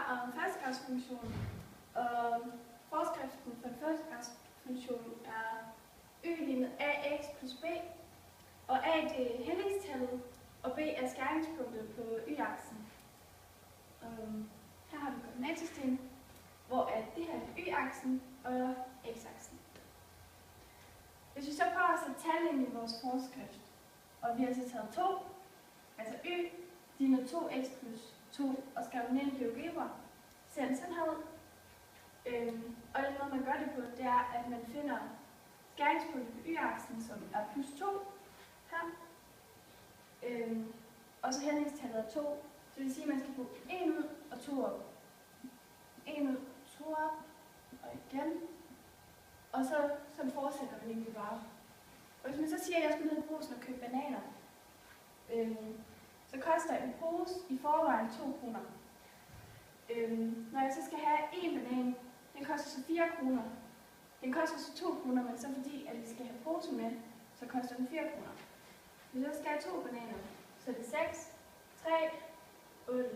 om førstegradsfunktion, og forskriften for en førstegradsfunktion er y lig med ax plus b, og a det er hændingstallet, og b er skæringspunktet på y-aksen. Her har vi koordinatsystemet, hvor det her er y-aksen og x-aksen. Hvis vi så prøver at sætte tal ind i vores forskrift, og vi har så taget 2, altså y, lig med 2x plus 2, og skrevet ned i GeoGebra, ser den sådan her ud. Og den måde man gør det på, det er, at man finder skæringspunktet på y-aksen, som er plus 2 her. Og så hændingstallet er 2, så det vil sige, at man skal få 1 ud og 2 op. 1 ud, 2 op, og igen. Og så fortsætter man egentlig bare. Og hvis man så siger, at jeg skal ned i Brugsen og købe bananer, så koster en pose i forvejen 2 kroner. Når jeg så skal have en banan, den koster så 4 kroner. Den koster så 2 kroner, men så fordi at vi skal have pose med, så koster den 4 kroner. Hvis jeg skal have 2 bananer, så er det 6, 3, 8,